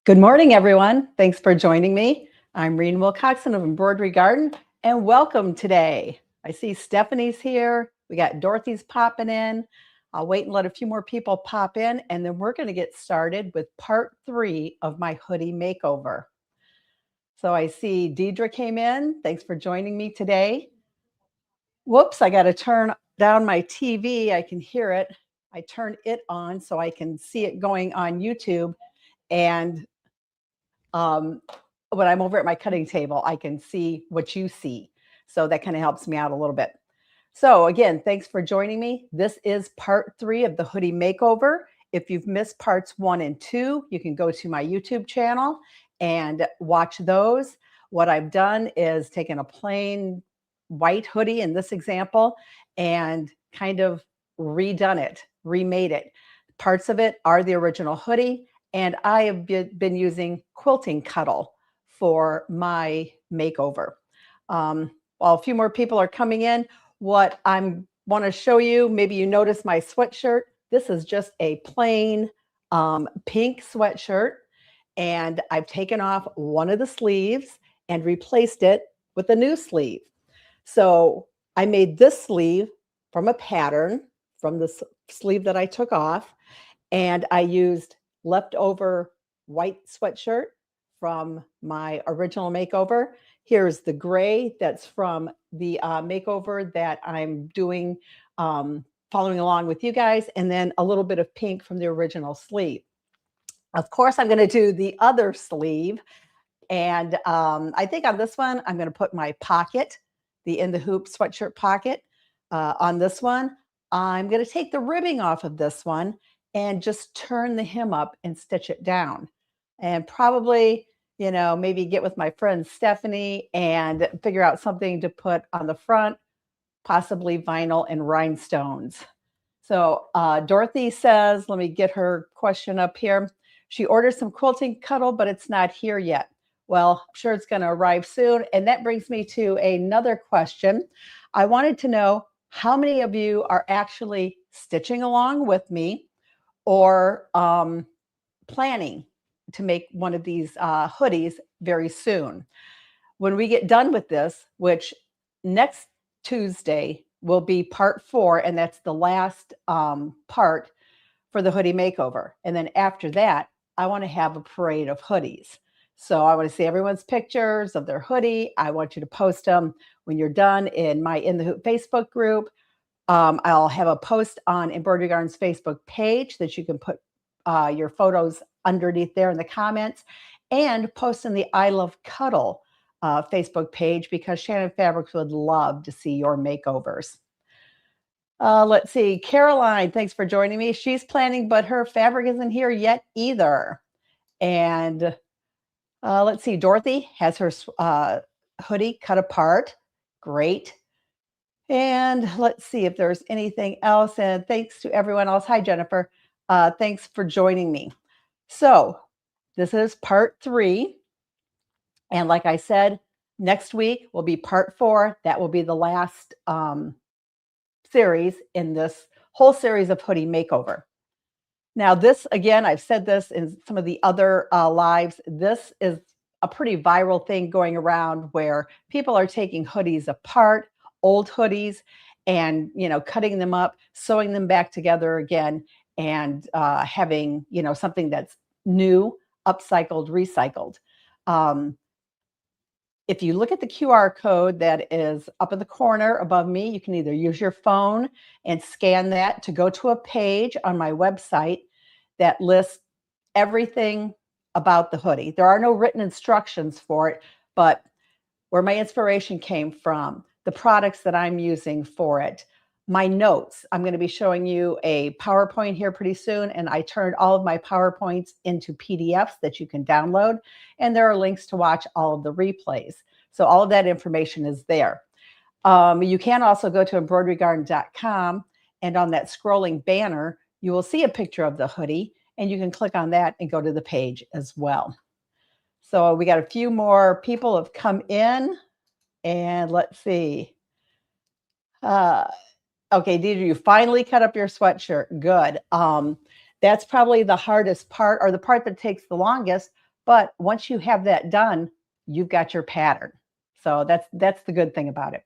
Good morning, everyone. Thanks for joining me. I'm Reen Wilcoxon of Embroidery Garden, and welcome today. I see Stephanie's here. We got Dorothy's popping in. I'll wait and let a few more people pop in, and then we're going to get started with part 3 of my hoodie makeover. So I see Deidre came in. Thanks for joining me today. Whoops, I got to turn down my TV. I can hear it. I turned it on so I can see it going on YouTube. And when I'm over at my cutting table, I can see what you see. So that kind of helps me out a little bit. So again, thanks for joining me. This is part 3 of the hoodie makeover. If you've missed parts 1 and 2, you can go to my YouTube channel and watch those. What I've done is taken a plain white hoodie in this example and kind of redone it, remade it. Parts of it are the original hoodie, and I have been using quilting cuddle for my makeover. While a few more people are coming in, what I want to show you, maybe you notice my sweatshirt. This is just a plain pink sweatshirt, and I've taken off one of the sleeves and replaced it with a new sleeve. So I made this sleeve from a pattern from the sleeve that I took off, and I used leftover white sweatshirt from my original makeover. Here's the gray that's from the makeover that I'm doing, following along with you guys, and then a little bit of pink from the original sleeve. Of course, I'm going to do the other sleeve, and I think on this one, I'm going to put my pocket, the In the Hoop sweatshirt pocket on this one. I'm going to take the ribbing off of this one and just turn the hem up and stitch it down. And probably, maybe get with my friend Stephanie and figure out something to put on the front, possibly vinyl and rhinestones. So Dorothy says, let me get her question up here. She ordered some quilting cuddle, but it's not here yet. Well, I'm sure it's going to arrive soon. And that brings me to another question. I wanted to know how many of you are actually stitching along with me or planning to make one of these hoodies very soon. When we get done with this, which next Tuesday will be part 4, and that's the last part for the hoodie makeover. And then after that, I want to have a parade of hoodies. So I want to see everyone's pictures of their hoodie. I want you to post them when you're done in my In the Hoop Facebook group. I'll have a post on Embroidery Garden's Facebook page that you can put your photos underneath there in the comments, and post in the I Love Cuddle Facebook page, because Shannon Fabrics would love to see your makeovers. Let's see. Caroline, thanks for joining me. She's planning, but her fabric isn't here yet either. And let's see. Dorothy has her hoodie cut apart. Great. And let's see if there's anything else. And thanks to everyone else. Hi, Jennifer. Thanks for joining me. So this is part 3. And like I said, next week will be part 4. That will be the last series in this whole series of hoodie makeover. Now this, again, I've said this in some of the other lives, this is a pretty viral thing going around where people are taking hoodies apart, old hoodies, and cutting them up, sewing them back together again, and having something that's new, upcycled, recycled. If you look at the QR code that is up in the corner above me, you can either use your phone and scan that to go to a page on my website that lists everything about the hoodie. There are no written instructions for it, but where my inspiration came from, the products that I'm using for it, my notes. I'm going to be showing you a PowerPoint here pretty soon, and I turned all of my PowerPoints into PDFs that you can download, and there are links to watch all of the replays. So all of that information is there. You can also go to embroiderygarden.com, and on that scrolling banner, you will see a picture of the hoodie, and you can click on that and go to the page as well. So we got a few more people have come in, and let's see. Okay, Deidre, you finally cut up your sweatshirt. Good. That's probably the hardest part, or the part that takes the longest, But once you have that done, you've got your pattern. So that's the good thing about it.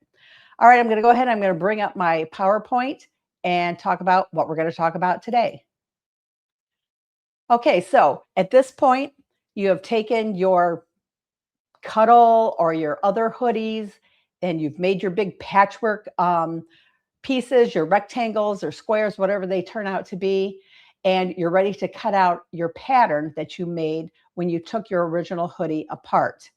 All right, I'm going to go ahead. I'm going to bring up my PowerPoint and talk about what we're going to talk about today. Okay, so at this point, you have taken your cuddle or your other hoodies and you've made your big patchwork pieces, your rectangles or squares, whatever they turn out to be, and you're ready to cut out your pattern that you made when you took your original hoodie apart.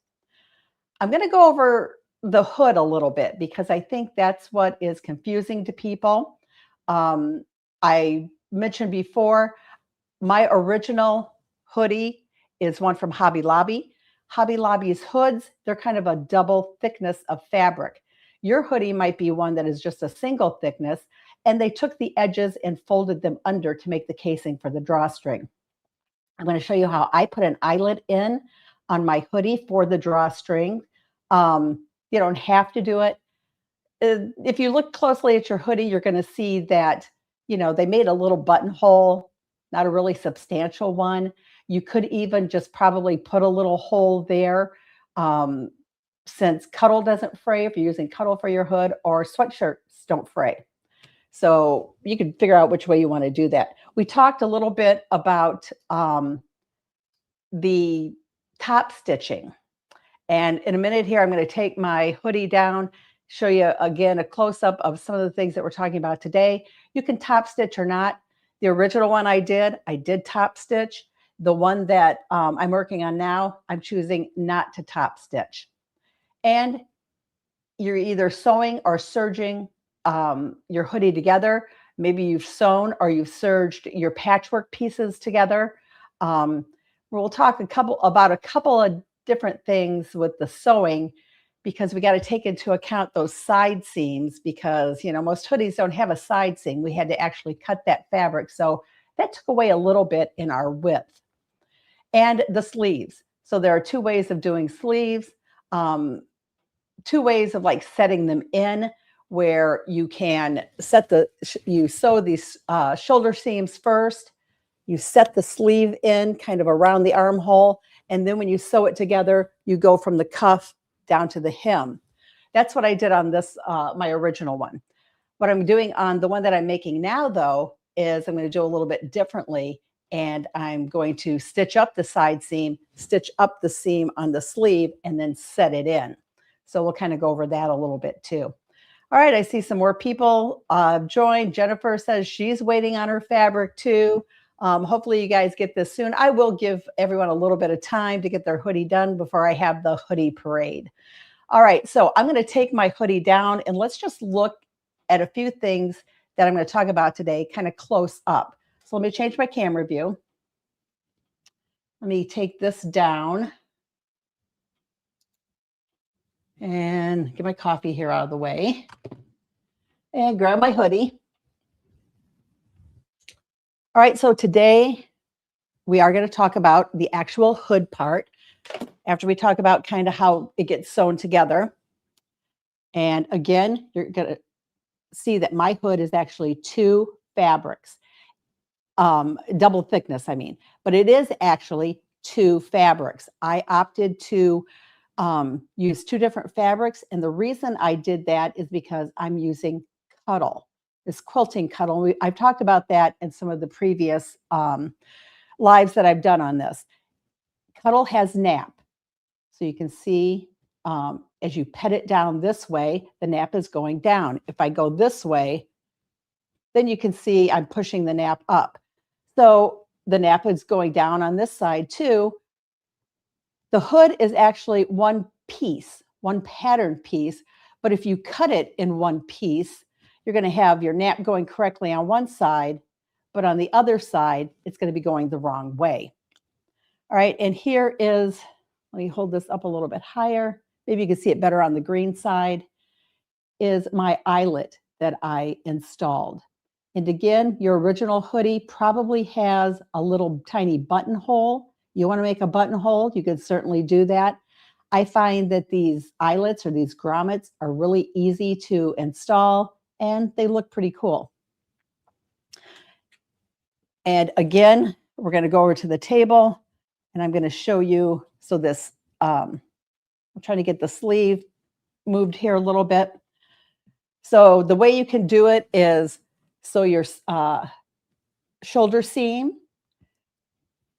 I'm going to go over the hood a little bit because I think that's what is confusing to people. I mentioned before, my original hoodie is one from Hobby Lobby. Hobby Lobby's hoods, they're kind of a double thickness of fabric. Your hoodie might be one that is just a single thickness, and they took the edges and folded them under to make the casing for the drawstring. I'm going to show you how I put an eyelet in on my hoodie for the drawstring. You don't have to do it. If you look closely at your hoodie, you're going to see that, they made a little buttonhole, not a really substantial one. You could even just probably put a little hole there. Since cuddle doesn't fray, if you're using cuddle for your hood, or sweatshirts don't fray. So you can figure out which way you want to do that. We talked a little bit about the top stitching. And in a minute here, I'm going to take my hoodie down, show you again a close-up of some of the things that we're talking about today. You can top stitch or not. The original one I did top stitch. The one that I'm working on now, I'm choosing not to top stitch. And you're either sewing or serging your hoodie together. Maybe you've sewn or you've serged your patchwork pieces together. We'll talk about a couple of different things with the sewing, because we got to take into account those side seams, because most hoodies don't have a side seam. We had to actually cut that fabric, so that took away a little bit in our width. And the sleeves. So there are two ways of doing sleeves, two ways of like setting them in, where you can you sew these shoulder seams first, you set the sleeve in kind of around the armhole, and then when you sew it together, you go from the cuff down to the hem. That's what I did on this, my original one. What I'm doing on the one that I'm making now, though, is I'm going to do a little bit differently, and I'm going to stitch up the side seam, stitch up the seam on the sleeve, and then set it in. So we'll kind of go over that a little bit too. All right, I see some more people join. Jennifer says she's waiting on her fabric too. Hopefully you guys get this soon. I will give everyone a little bit of time to get their hoodie done before I have the hoodie parade. All right, so I'm going to take my hoodie down and let's just look at a few things that I'm going to talk about today kind of close up. So let me change my camera view. Let me take this down and get my coffee here out of the way and grab my hoodie. All right, so today we are going to talk about the actual hood part after we talk about kind of how it gets sewn together. And again, you're going to see that my hood is actually two fabrics, double thickness, I mean, but it is actually two fabrics. I opted to use two different fabrics. And the reason I did that is because I'm using cuddle, this quilting cuddle. I've talked about that in some of the previous lives that I've done on this. Cuddle has nap. So you can see as you pet it down this way, the nap is going down. If I go this way, then you can see I'm pushing the nap up. So the nap is going down on this side too. The hood is actually one piece, one pattern piece, but if you cut it in one piece, you're going to have your nap going correctly on one side, but on the other side, it's going to be going the wrong way. All right, and here is, let me hold this up a little bit higher. Maybe you can see it better on the green side, is my eyelet that I installed. And again, your original hoodie probably has a little tiny buttonhole. You want to make a buttonhole, you can certainly do that. I find that these eyelets or these grommets are really easy to install and they look pretty cool. And again, we're going to go over to the table. And I'm going to show you. So this, I'm trying to get the sleeve moved here a little bit. So the way you can do it is, so your shoulder seam,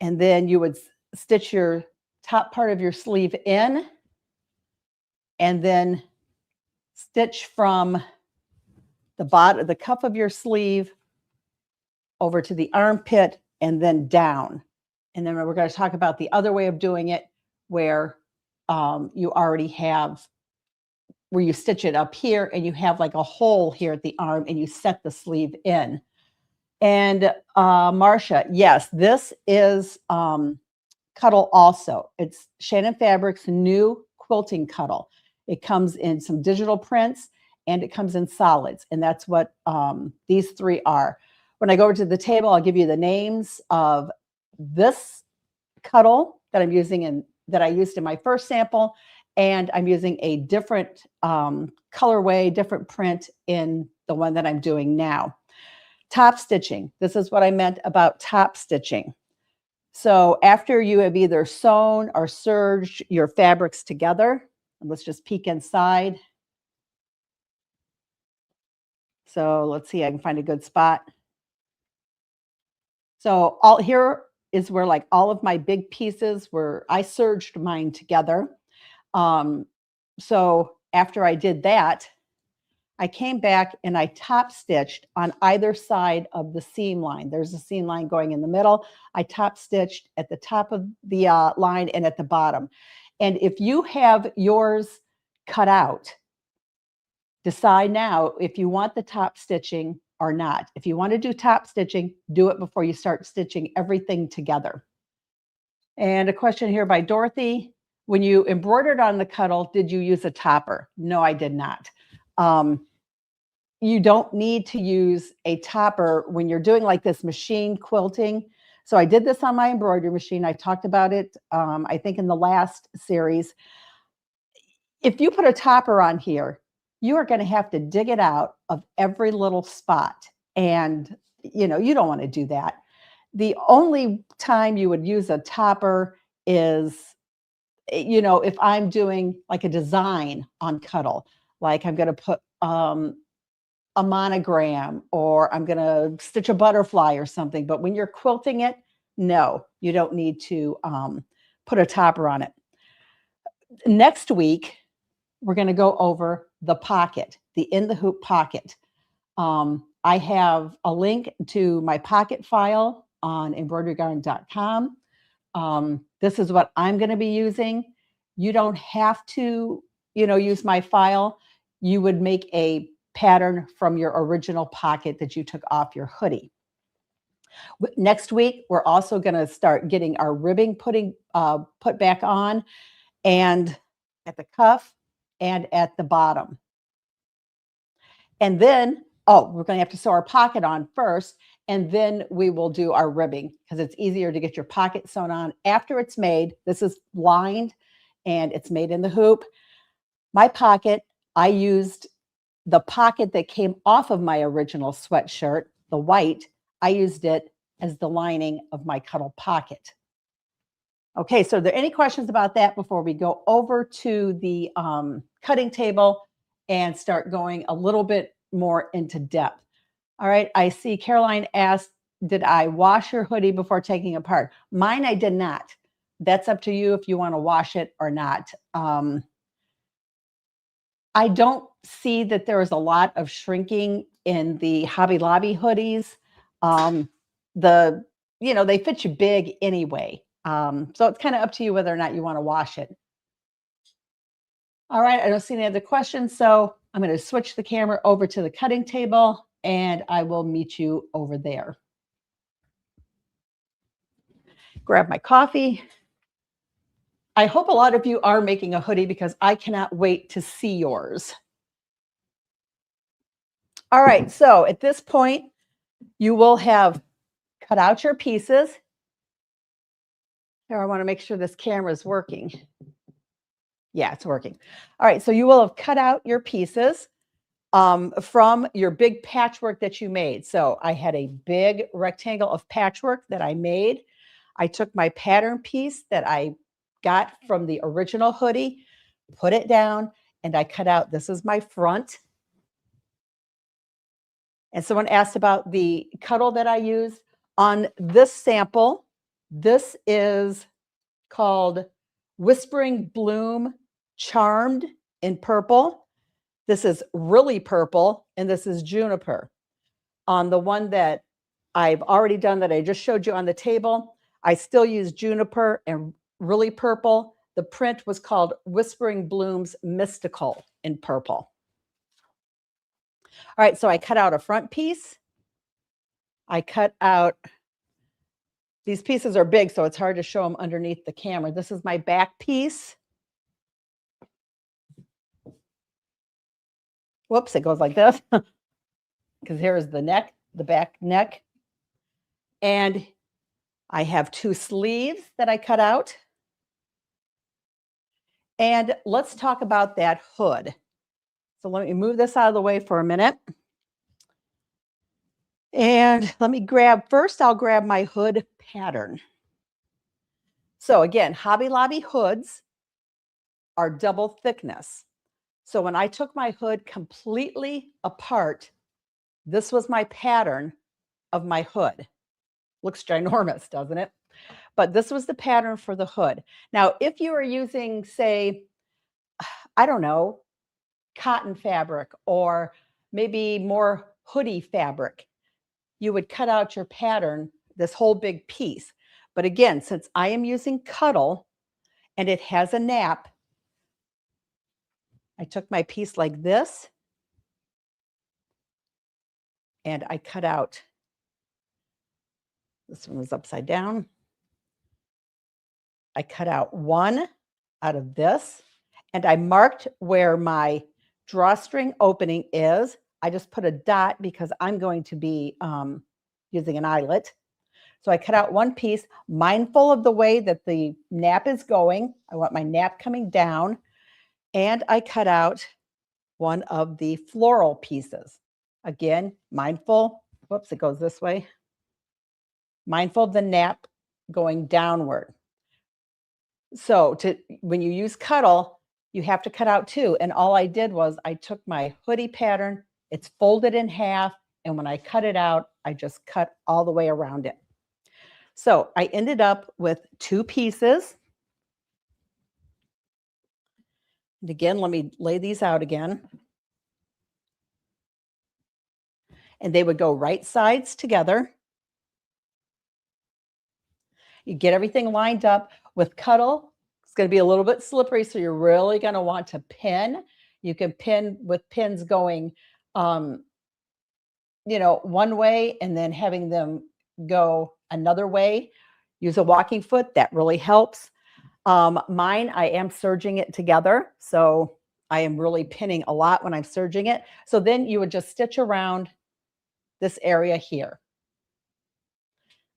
and then you would stitch your top part of your sleeve in, and then stitch from the bottom, the cuff of your sleeve over to the armpit and then down. And then we're going to talk about the other way of doing it, where you already have, where you stitch it up here and you have like a hole here at the arm and you set the sleeve in. And Marcia, yes, this is Cuddle also. It's Shannon Fabric's new quilting Cuddle. It comes in some digital prints and it comes in solids. And that's what these three are. When I go over to the table, I'll give you the names of this Cuddle that I'm using and that I used in my first sample. And I'm using a different colorway, different print in the one that I'm doing now. Top stitching. This is what I meant about top stitching. So after you have either sewn or serged your fabrics together, let's just peek inside. So let's see, I can find a good spot. So all here is where like all of my big pieces were, I serged mine together. So after I did that, I came back and I top stitched on either side of the seam line. There's a seam line going in the middle. I top stitched at the top of the line and at the bottom. And if you have yours cut out, decide now if you want the top stitching or not. If you want to do top stitching, do it before you start stitching everything together. And a question here by Dorothy. When you embroidered on the Cuddle, did you use a topper? No, I did not. You don't need to use a topper when you're doing like this machine quilting. So I did this on my embroidery machine. I talked about it, I think in the last series. If you put a topper on here, you are going to have to dig it out of every little spot. And, you know, you don't want to do that. The only time you would use a topper is, you know, if I'm doing like a design on Cuddle, like I'm going to put a monogram or I'm going to stitch a butterfly or something. But when you're quilting it, no, you don't need to put a topper on it. Next week, we're going to go over the pocket, the in the hoop pocket. I have a link to my pocket file on embroiderygarden.com. This is what I'm going to be using. You don't have to, you know, use my file. You would make a pattern from your original pocket that you took off your hoodie. Next week, we're also going to start getting our ribbing put back on, and at the cuff and at the bottom. And then, oh, we're going to have to sew our pocket on first, and then we will do our ribbing because it's easier to get your pocket sewn on after it's made. This is lined and it's made in the hoop. My pocket, I used the pocket that came off of my original sweatshirt, the white. I used it as the lining of my Cuddle pocket. Okay, so are there any questions about that before we go over to the cutting table and start going a little bit more into depth? All right, I see Caroline asked, did I wash your hoodie before taking it apart? Mine, I did not. That's up to you if you want to wash it or not. I don't see that there is a lot of shrinking in the Hobby Lobby hoodies. You know, they fit you big anyway. So it's kind of up to you whether or not you want to wash it. All right, I don't see any other questions. So I'm going to switch the camera over to the cutting table and I will meet you over there. Grab my coffee. I hope a lot of you are making a hoodie because I cannot wait to see yours. All right, so at this point, you will have cut out your pieces. Here, I want to make sure this camera is working. Yeah, it's working. All right, so you will have cut out your pieces from your big patchwork that you made. So I had a big rectangle of patchwork that I made. I took my pattern piece that I got from the original hoodie, put it down, and I cut out, this is my front. And someone asked about the cuddle that I used on this sample. This is called Whispering Bloom Charmed in purple. This is really purple, and this is juniper. On the one that I've already done that I just showed you on the table, I still use juniper and really purple. The print was called Whispering Blooms Mystical in purple. All right, so I cut out a front piece. I cut out, these pieces are big, so it's hard to show them underneath the camera. This is my back piece. Whoops, it goes like this. Because here's the neck, the back neck. And I have 2 sleeves that I cut out. And let's talk about that hood. So let me move this out of the way for a minute. And let me grab, first I'll grab my hood pattern. So again, Hobby Lobby hoods are double thickness. So when I took my hood completely apart, this was my pattern of my hood. Looks ginormous, doesn't it? But this was the pattern for the hood. Now, if you are using, say, I don't know, cotton fabric or maybe more hoodie fabric, you would cut out your pattern, this whole big piece. But again, since I am using cuddle and it has a nap, I took my piece like this and I cut out, this one was upside down. I cut out one out of this and I marked where my drawstring opening is. I just put a dot because I'm going to be using an eyelet. So I cut out one piece, mindful of the way that the nap is going. I want my nap coming down. And I cut out one of the floral pieces. Again, mindful, whoops, it goes this way. Mindful of the nap going downward. So when you use cuddle, you have to cut out 2. And all I did was I took my hoodie pattern, it's folded in half, and when I cut it out, I just cut all the way around it. So I ended up with 2 pieces. And again, let me lay these out again. And they would go right sides together. You get everything lined up with cuddle. It's going to be a little bit slippery, so you're really going to want to pin. You can pin with pins going, one way and then having them go another way. Use a walking foot. That really helps. Mine, I am serging it together. So I am really pinning a lot when I'm serging it. So then you would just stitch around this area here.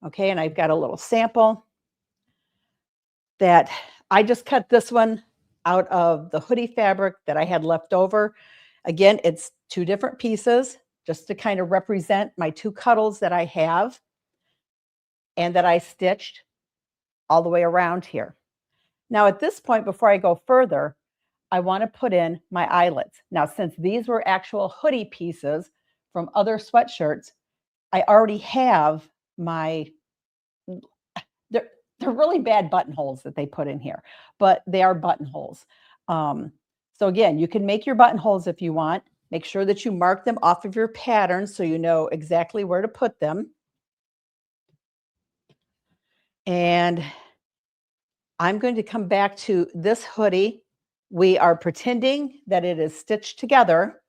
Okay, and I've got a little sample that I just cut this one out of the hoodie fabric that I had left over. Again, it's 2 different pieces just to kind of represent my 2 cuddles that I have and that I stitched all the way around here. Now at this point, before I go further, I want to put in my eyelets. Now, since these were actual hoodie pieces from other sweatshirts, I already have my, they're really bad buttonholes that they put in here, but they are buttonholes. So again, you can make your buttonholes if you want. Make sure that you mark them off of your pattern so you know exactly where to put them. And I'm going to come back to this hoodie. We are pretending that it is stitched together.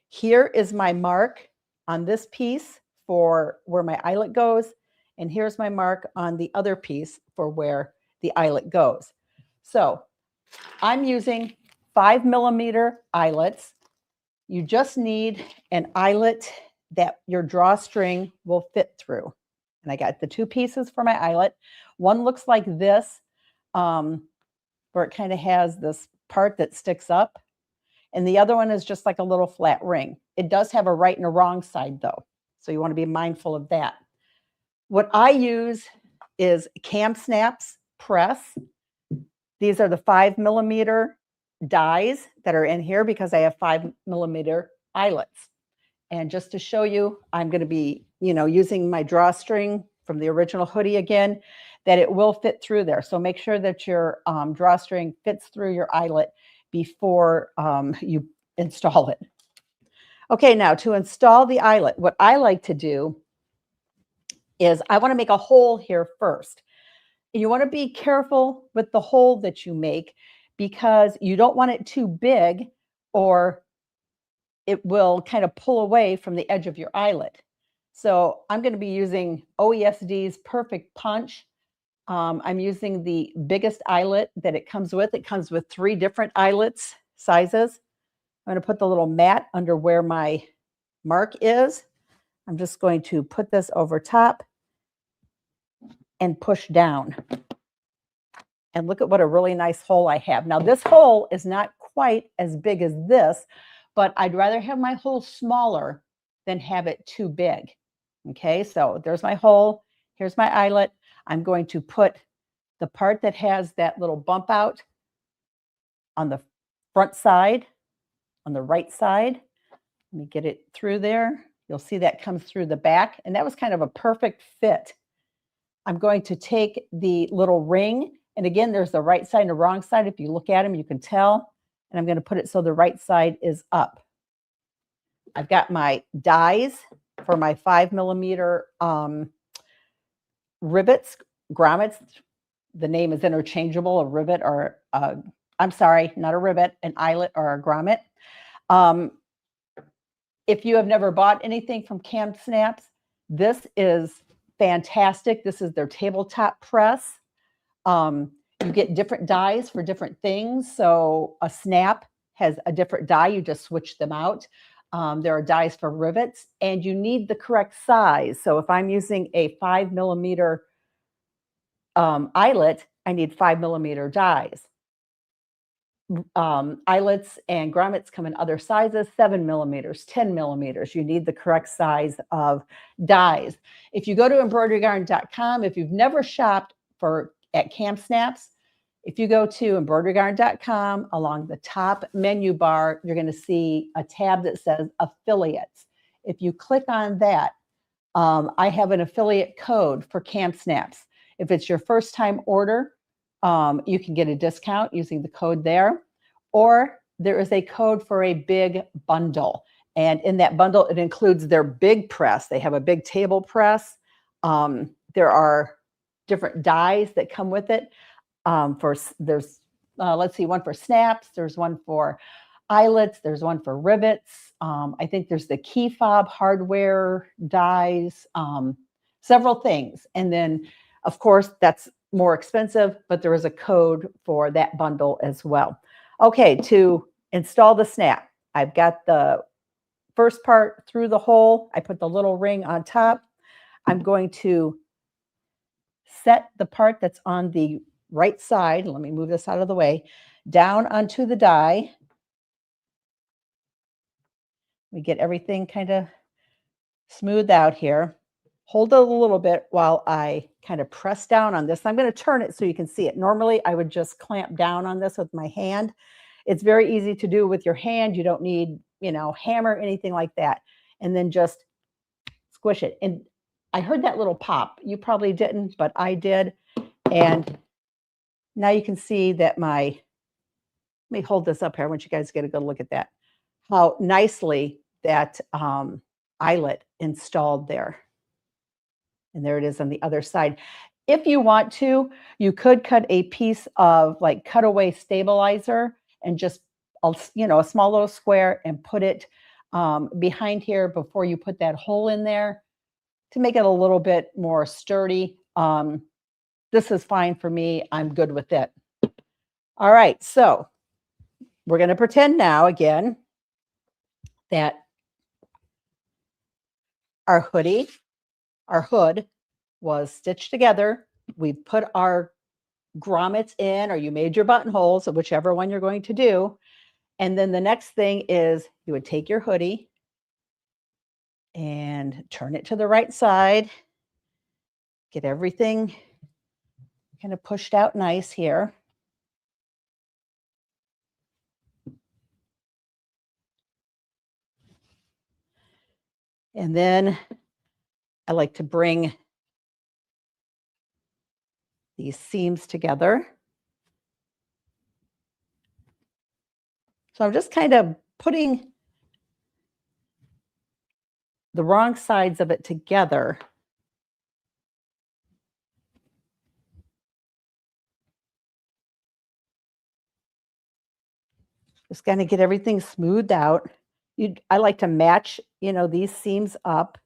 Here is my mark on this piece for where my eyelet goes. And here's my mark on the other piece for where the eyelet goes. So I'm using 5mm eyelets. You just need an eyelet that your drawstring will fit through. And I got the 2 pieces for my eyelet. One looks like this, where it kind of has this part that sticks up. And the other one is just like a little flat ring. It does have a right and a wrong side though. So you want to be mindful of that. What I use is Cam Snaps press. These are the 5mm dies that are in here because I have 5mm eyelets. And just to show you, I'm going to be, using my drawstring from the original hoodie again, that it will fit through there. So make sure that your drawstring fits through your eyelet before you install it. Okay, now to install the eyelet, what I like to do is I want to make a hole here first. You want to be careful with the hole that you make because you don't want it too big or it will kind of pull away from the edge of your eyelet. So I'm going to be using OESD's Perfect Punch. I'm using the biggest eyelet that it comes with. It comes with 3 different eyelets sizes. I'm going to put the little mat under where my mark is. I'm just going to put this over top and push down. And look at what a really nice hole I have. Now this hole is not quite as big as this, but I'd rather have my hole smaller than have it too big. Okay, so there's my hole. Here's my eyelet. I'm going to put the part that has that little bump out on the front side, on the right side. Let me get it through there. You'll see that comes through the back, and that was kind of a perfect fit. I'm going to take the little ring, and again, there's the right side and the wrong side. If you look at them, you can tell. And I'm going to put it so the right side is up. I've got my dies for my 5mm rivets, grommets. The name is interchangeable, a rivet or I'm sorry, not a rivet, an eyelet or a grommet. If you have never bought anything from Cam Snaps, this is fantastic. This is their tabletop press. You get different dies for different things. So a snap has a different die. You just switch them out. There are dies for rivets, and you need the correct size. So if I'm using a 5mm eyelet, I need 5mm dies. Eyelets and grommets come in other sizes, 7mm, 10mm. You need the correct size of dies. If you go to embroiderygarn.com, if you've never shopped at Cam Snaps, if you go to embroiderygarn.com, along the top menu bar, you're going to see a tab that says affiliates. If you click on that, I have an affiliate code for Cam Snaps. If it's your first time order, you can get a discount using the code there, or there is a code for a big bundle. And in that bundle, it includes their big press. They have a big table press. There are different dies that come with it. There's, let's see, one for snaps. There's one for eyelets. There's one for rivets. I think there's the key fob hardware dies, several things. And then, of course, that's more expensive, but there is a code for that bundle as well. Okay, to install the snap, I've got the first part through the hole. I put the little ring on top. I'm going to set the part that's on the right side. Let me move this out of the way, down onto the die. We get everything kind of smooth out here. Hold it a little bit while I kind of press down on this. I'm going to turn it so you can see it. Normally, I would just clamp down on this with my hand. It's very easy to do with your hand. You don't need, hammer, anything like that. And then just squish it. And I heard that little pop. You probably didn't, but I did. And now you can see that let me hold this up here. I want you guys to get a good look at that. How nicely that eyelet installed there. And there it is on the other side. If you want to, you could cut a piece of like cutaway stabilizer and just, a small little square and put it behind here before you put that hole in there to make it a little bit more sturdy. This is fine for me. I'm good with it. All right, so we're going to pretend now again that our hood was stitched together. We put our grommets in, or you made your buttonholes, so whichever one you're going to do. And then the next thing is you would take your hoodie and turn it to the right side, get everything kind of pushed out nice here. And then I like to bring these seams together. So I'm just kind of putting the wrong sides of it together. Just kind of get everything smoothed out. I like to match, these seams up.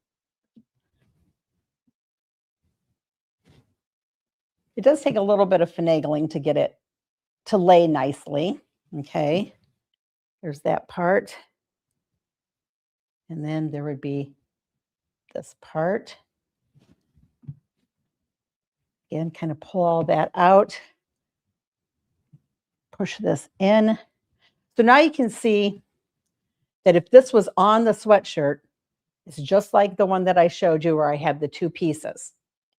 It does take a little bit of finagling to get it to lay nicely. Okay, there's that part. And then there would be this part. Again, kind of pull all that out. Push this in. So now you can see that if this was on the sweatshirt, it's just like the one that I showed you where I have the two pieces.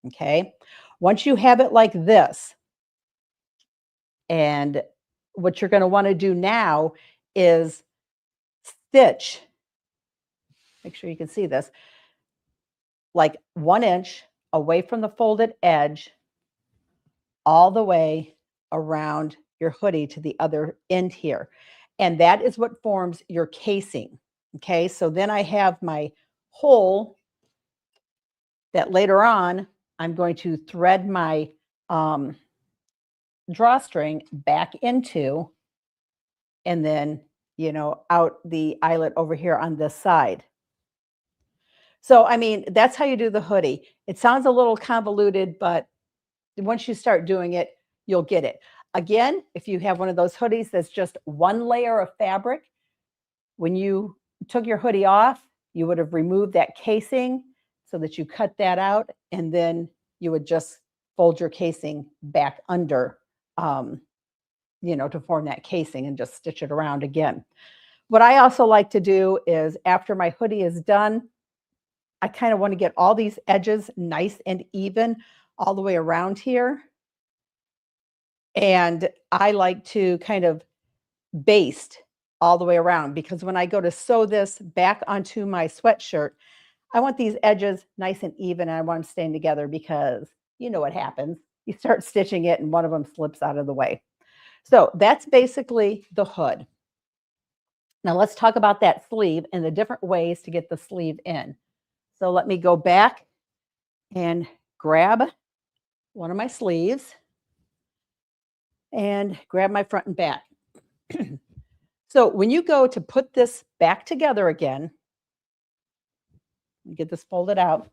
Okay. Once you have it like this, and what you're going to want to do now is stitch. Make sure you can see this. Like 1 inch away from the folded edge, all the way around your hoodie to the other end here. And that is what forms your casing. Okay, so then I have my hole that later on I'm going to thread my drawstring back into, and then, out the eyelet over here on this side. So, I mean, that's how you do the hoodie. It sounds a little convoluted, but once you start doing it, you'll get it. Again, if you have one of those hoodies that's just one layer of fabric, when you took your hoodie off, you would have removed that casing so that you cut that out, and then you would just fold your casing back under, to form that casing, and just stitch it around again. What I also like to do is, after my hoodie is done, I kind of want to get all these edges nice and even all the way around here. And I like to kind of baste all the way around, because when I go to sew this back onto my sweatshirt, I want these edges nice and even, and I want them staying together, because you know what happens. You start stitching it and one of them slips out of the way. So that's basically the hood. Now let's talk about that sleeve and the different ways to get the sleeve in. So let me go back and grab one of my sleeves and grab my front and back. So when you go to put this back together again, get this folded out,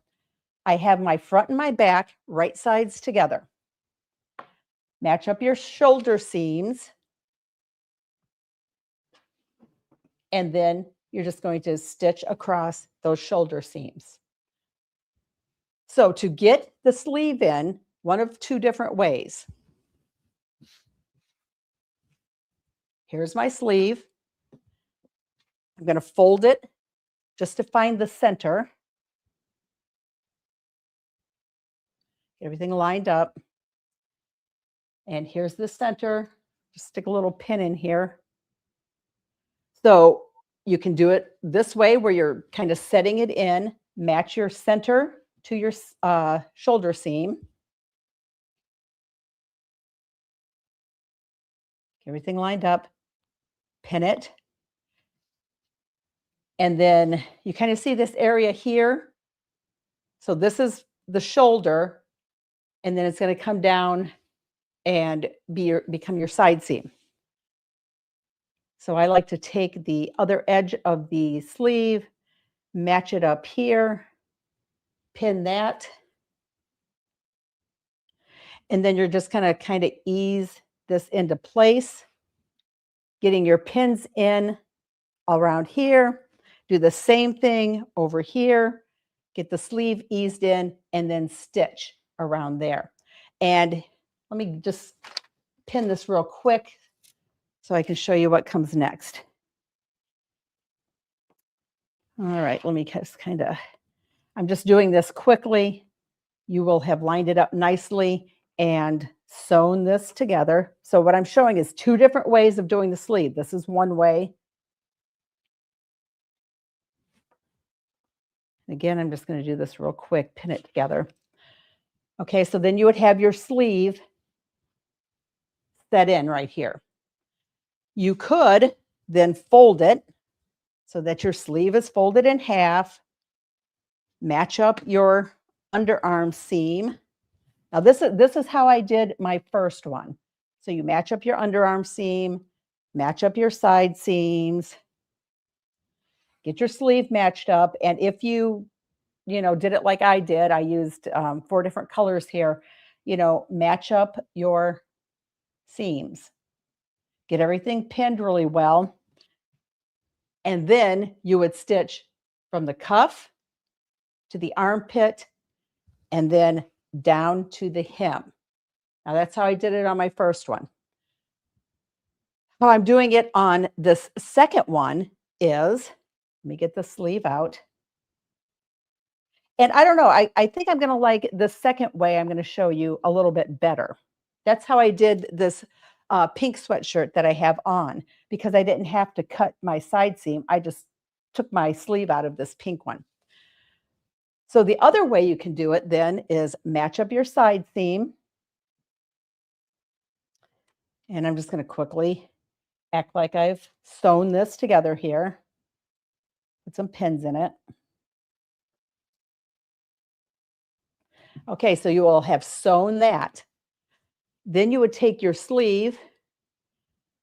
I have my front and my back right sides together. Match up your shoulder seams, and then you're just going to stitch across those shoulder seams. So to get the sleeve in, one of two different ways. Here's my sleeve. I'm going to fold it just to find the center. Get everything lined up. And here's the center. Just stick a little pin in here. So you can do it this way, where you're kind of setting it in, match your center to your shoulder seam. Everything lined up, pin it. And then you kind of see this area here. So this is the shoulder, and then it's going to come down and become your side seam. So I like to take the other edge of the sleeve, match it up here, pin that. And then you're just going to kind of ease this into place, getting your pins in around here. Do the same thing over here. Get the sleeve eased in, and then stitch around there. And let me just pin this real quick so I can show you what comes next. All right, let me just I'm just doing this quickly. You will have lined it up nicely, and sewn this together. So what I'm showing is two different ways of doing the sleeve. This is one way. Again, I'm just going to do this real quick, pin it together. Okay, so then you would have your sleeve set in right here. You could then fold it so that your sleeve is folded in half. Match up your underarm seam. Now this is how I did my first one. So you match up your underarm seam, match up your side seams, get your sleeve matched up. And if you did it like I did, I used 4 different colors here, match up your seams, get everything pinned really well. And then you would stitch from the cuff to the armpit and then down to the hem. Now that's how I did it on my first one. How I'm doing it on this second one is, let me get the sleeve out. And I don't know, I think I'm going to like the second way I'm going to show you a little bit better. That's how I did this pink sweatshirt that I have on, because I didn't have to cut my side seam. I just took my sleeve out of this pink one. So the other way you can do it then is match up your side seam. And I'm just going to quickly act like I've sewn this together here. Put some pins in it. Okay, so you will have sewn that. Then you would take your sleeve,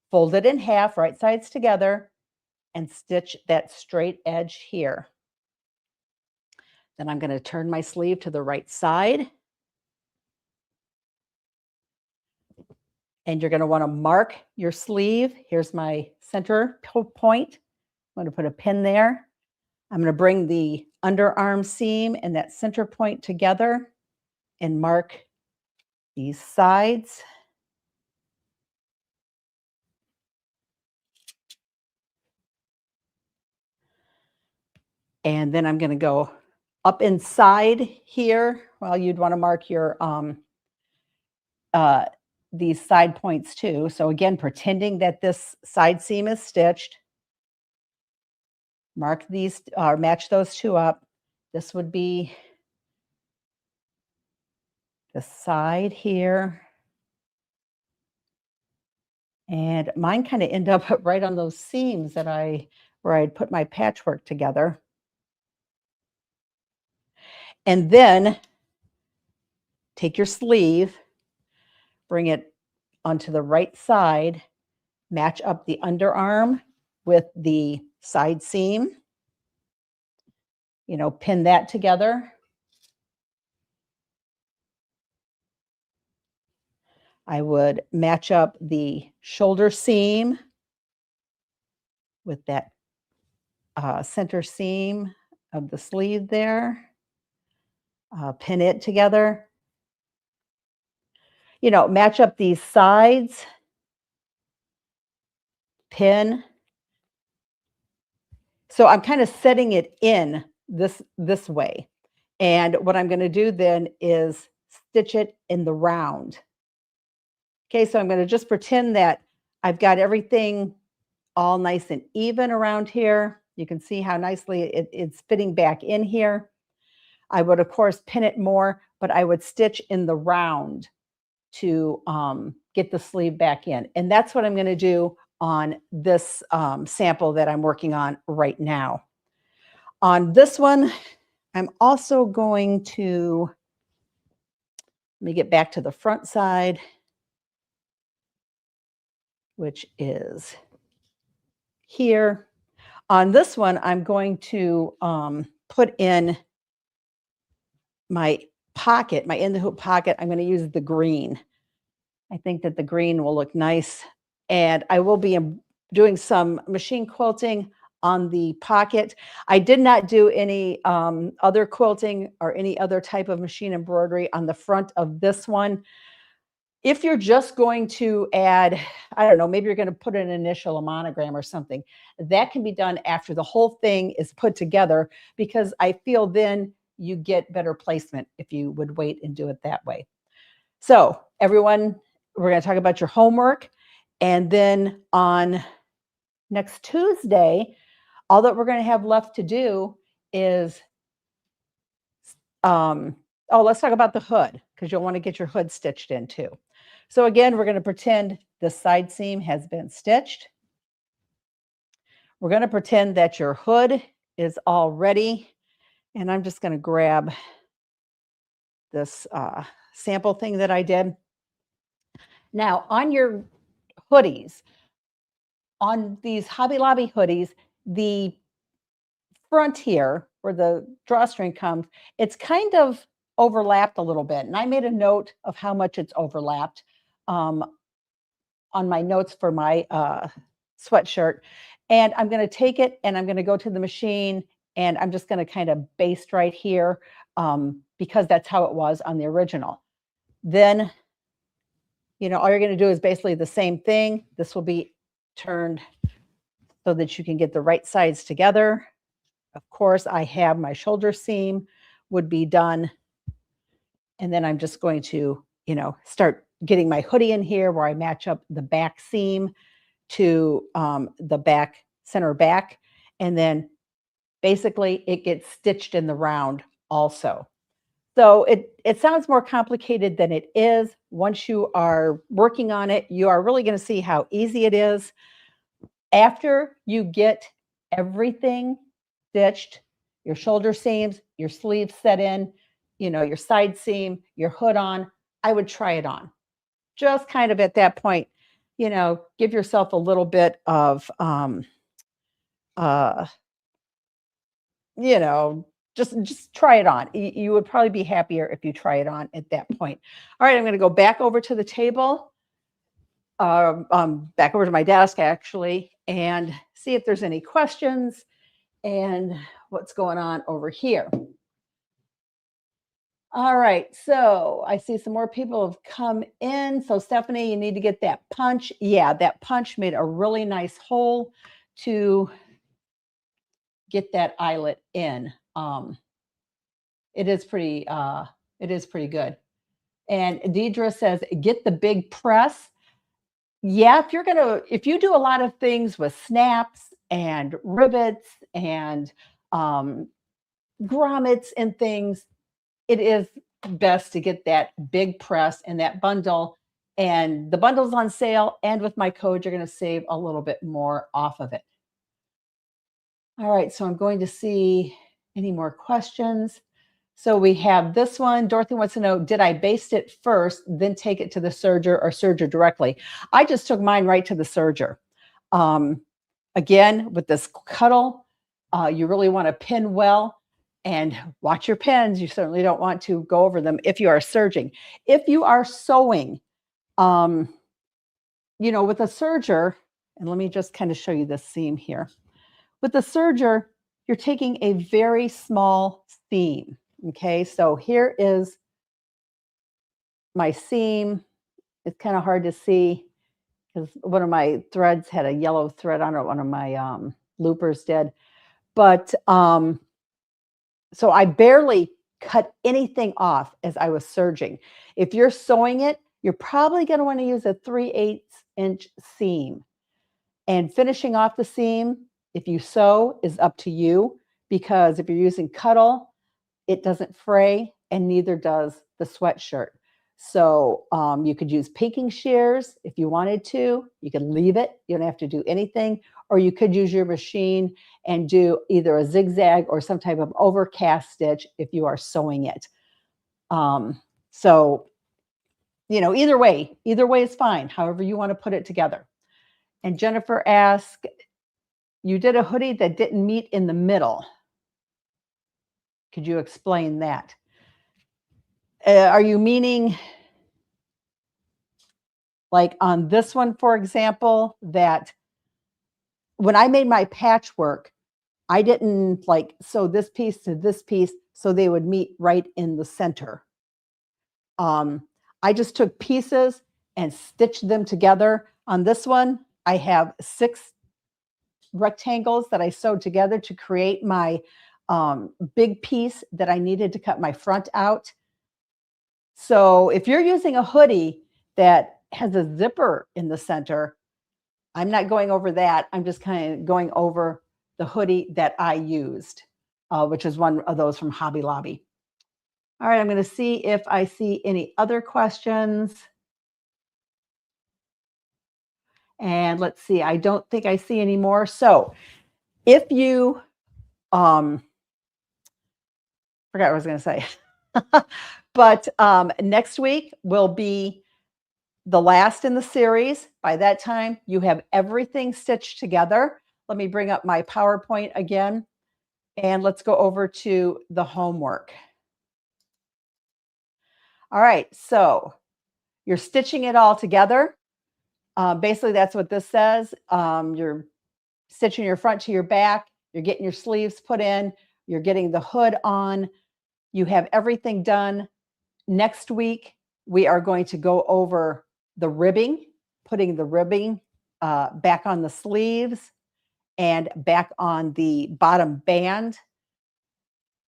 fold it in half, right sides together, and stitch that straight edge here. Then I'm going to turn my sleeve to the right side. And you're going to want to mark your sleeve. Here's my center point. I'm going to put a pin there. I'm going to bring the underarm seam and that center point together and mark these sides. And then I'm going to go up inside here. Well, you'd want to mark your these side points too. So again, pretending that this side seam is stitched, mark these or match those two up. This would be the side here. And mine kind of end up right on those seams that where I'd put my patchwork together. And then take your sleeve, bring it onto the right side, match up the underarm with the side seam, pin that together. I would match up the shoulder seam with that center seam of the sleeve there, pin it together. Match up these sides, pin. So I'm kind of setting it in this way. And what I'm going to do then is stitch it in the round. Okay, so I'm going to just pretend that I've got everything all nice and even around here. You can see how nicely it's fitting back in here. I would, of course, pin it more, but I would stitch in the round to get the sleeve back in. And that's what I'm going to do on this sample that I'm working on right now. On this one, I'm also going to, let me get back to the front side, which is here. On this one, I'm going to put in my pocket, my in the hoop pocket. I'm going to use the green. I think that the green will look nice. And I will be doing some machine quilting on the pocket. I did not do any other quilting or any other type of machine embroidery on the front of this one. If you're just going to add, I don't know, maybe you're going to put an initial, a monogram or something, that can be done after the whole thing is put together, because I feel then you get better placement if you would wait and do it that way. So everyone, we're going to talk about your homework. And then on next Tuesday, all that we're going to have left to do is, let's talk about the hood, because you'll want to get your hood stitched in too. So again, we're going to pretend the side seam has been stitched. We're going to pretend that your hood is all ready. And I'm just going to grab this sample thing that I did. Now, on your hoodies, on these Hobby Lobby hoodies, the front here where the drawstring comes, it's kind of overlapped a little bit. And I made a note of how much it's overlapped on my notes for my sweatshirt. And I'm going to take it and I'm going to go to the machine and I'm just going to kind of baste right here because that's how it was on the original. Then, all you're going to do is basically the same thing. This will be turned so that you can get the right sides together. Of course, I have my shoulder seam would be done. And then I'm just going to, start getting my hoodie in here where I match up the back seam to the back, center back. And then basically it gets stitched in the round also. So it sounds more complicated than it is. Once you are working on it, you are really going to see how easy it is. After you get everything stitched, your shoulder seams, your sleeves set in, your side seam, your hood on, I would try it on. Just kind of at that point, give yourself a little bit of, just try it on. You would probably be happier if you try it on at that point. All right, I'm going to go back over to the table, back over to my desk actually, and see if there's any questions and what's going on over here. All right, so I see some more people have come in. So Stephanie, you need to get that punch. Yeah, that punch made a really nice hole to get that eyelet in. It is pretty good. And Deidre says, get the big press. Yeah, if you do a lot of things with snaps and rivets and grommets and things, it is best to get that big press and that bundle. And the bundle's on sale. And with my code, you're going to save a little bit more off of it. All right, so I'm going to see any more questions. So we have this one. Dorothy wants to know, did I baste it first, then take it to the serger or serger directly? I just took mine right to the serger. Again, with this cuddle, you really want to pin well and watch your pins. You certainly don't want to go over them if you are serging. If you are sewing, with a serger, and let me just kind of show you this seam here. With the serger, you're taking a very small seam. Okay, so here is my seam. It's kind of hard to see because one of my threads had a yellow thread on it. One of my loopers did. But so I barely cut anything off as I was serging. If you're sewing it, you're probably going to want to use a 3/8 inch seam. And finishing off the seam, if you sew, is up to you, because if you're using cuddle, it doesn't fray, and neither does the sweatshirt. So you could use pinking shears if you wanted to. You could leave it. You don't have to do anything. Or you could use your machine and do either a zigzag or some type of overcast stitch if you are sewing it. Either way is fine, however you want to put it together. And Jennifer asked, you did a hoodie that didn't meet in the middle. Could you explain that? Are you meaning like on this one, for example, that when I made my patchwork, I didn't like sew this piece to this piece so they would meet right in the center. I just took pieces and stitched them together. On this one, I have 6 rectangles that I sewed together to create my big piece that I needed to cut my front out. So if you're using a hoodie that has a zipper in the center, I'm not going over that. I'm just kind of going over the hoodie that I used, which is one of those from Hobby Lobby. All right, I'm going to see if I see any other questions. And let's see, I don't think I see any more. So if you, forgot what I was going to say, but next week will be the last in the series. By that time, you have everything stitched together. Let me bring up my PowerPoint again, and let's go over to the homework. All right, so you're stitching it all together. Basically, that's what this says. You're stitching your front to your back. You're getting your sleeves put in. You're getting the hood on. You have everything done. Next week, we are going to go over the ribbing, putting the ribbing back on the sleeves and back on the bottom band.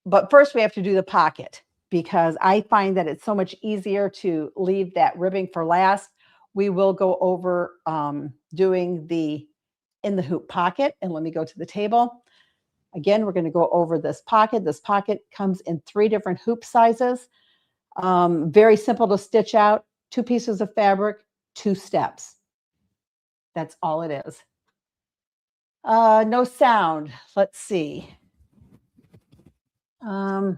But first, we have to do the pocket because I find that it's so much easier to leave that ribbing for last. We will go over doing the in the hoop pocket. And let me go to the table. Again, we're going to go over this pocket. This pocket comes in 3 different hoop sizes. Very simple to stitch out. 2 pieces of fabric, 2 steps. That's all it is. No sound. Let's see. I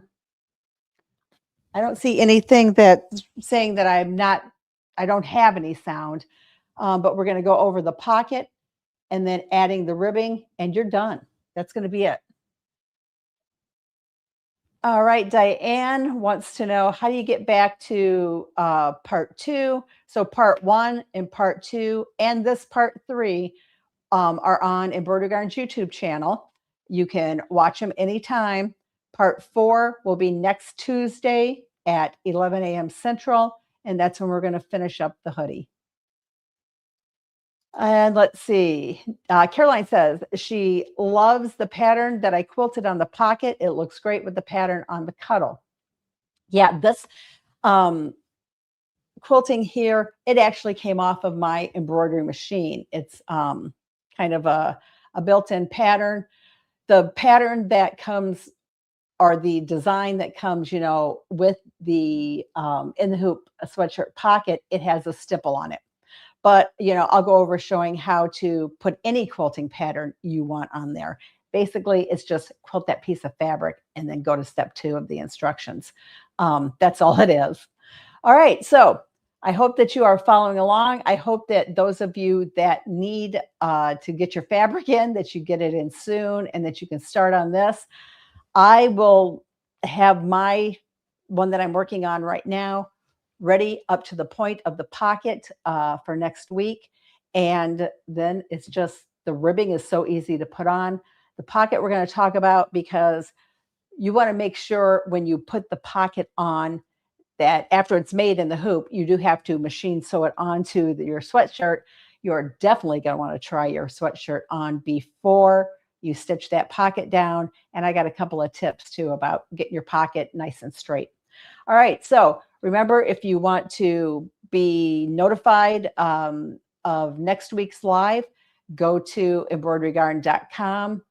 don't see anything that's saying that I don't have any sound, but we're going to go over the pocket and then adding the ribbing, and you're done. That's going to be it. All right, Diane wants to know, how do you get back to part 2? So part 1 and part 2 and this part 3 are on Embroidery Garden's YouTube channel. You can watch them anytime. Part 4 will be next Tuesday at 11 a.m. Central, and that's when we're going to finish up the hoodie. And let's see. Caroline says she loves the pattern that I quilted on the pocket. It looks great with the pattern on the cuddle. Yeah, this quilting here, it actually came off of my embroidery machine. It's kind of a built-in pattern. The pattern that comes, or the design that comes, you know, with the in the hoop sweatshirt pocket, it has a stipple on it. But, you know, I'll go over showing how to put any quilting pattern you want on there. Basically, it's just quilt that piece of fabric and then go to step 2 of the instructions. That's all it is. All right, so I hope that you are following along. I hope that those of you that need to get your fabric in, that you get it in soon and that you can start on this. I will have my one that I'm working on right now ready up to the point of the pocket for next week. And then it's just, the ribbing is so easy to put on. The pocket we're going to talk about, because you want to make sure when you put the pocket on that after it's made in the hoop, you do have to machine sew it onto your sweatshirt. You're definitely going to want to try your sweatshirt on before you stitch that pocket down. And I got a couple of tips too about getting your pocket nice and straight. All right, so remember, if you want to be notified of next week's live, go to embroiderygarden.com.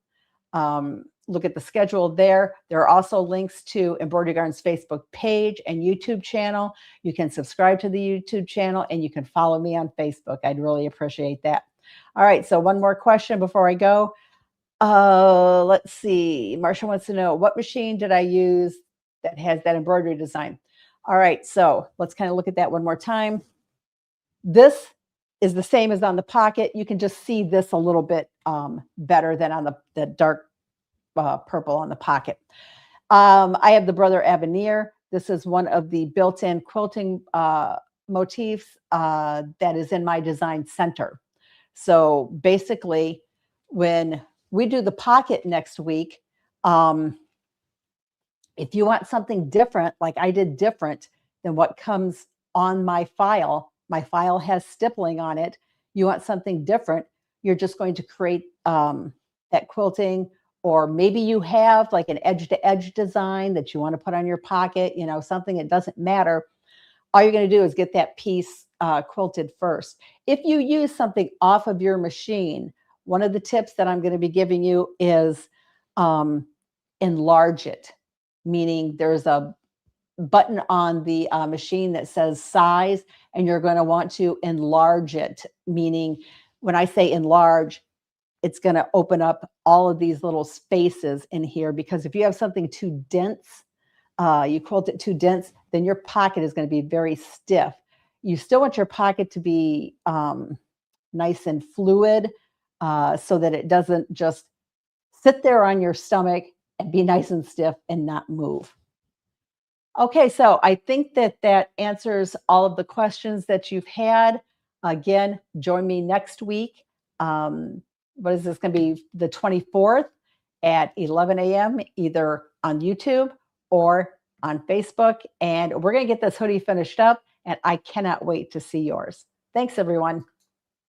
Look at the schedule there. There are also links to Embroidery Garden's Facebook page and YouTube channel. You can subscribe to the YouTube channel and you can follow me on Facebook. I'd really appreciate that. All right, so one more question before I go. Let's see. Marsha wants to know, what machine did I use that has that embroidery design? All right, so let's kind of look at that one more time. This is the same as on the pocket. You can just see this a little bit better than on the dark purple on the pocket. I have the Brother Avenir. This is one of the built-in quilting motifs that is in my design center. So basically, when we do the pocket next week, if you want something different, like I did different than what comes on my file has stippling on it. You want something different, you're just going to create that quilting, or maybe you have like an edge to edge design that you want to put on your pocket, you know, something, it doesn't matter. all you're going to do is get that piece quilted first. If you use something off of your machine, one of the tips that I'm going to be giving you is enlarge it, meaning there's a button on the machine that says size, and you're going to want to enlarge it, meaning when I say enlarge, it's going to open up all of these little spaces in here, because if you have something too dense, you quilt it too dense, then your pocket is going to be very stiff. You still want your pocket to be nice and fluid, so that it doesn't just sit there on your stomach and be nice and stiff and not move. Okay, so I think that that answers all of the questions that you've had. Again, join me next week. What is this going to be? The 24th at 11 a.m., either on YouTube or on Facebook. And we're going to get this hoodie finished up, and I cannot wait to see yours. Thanks, everyone.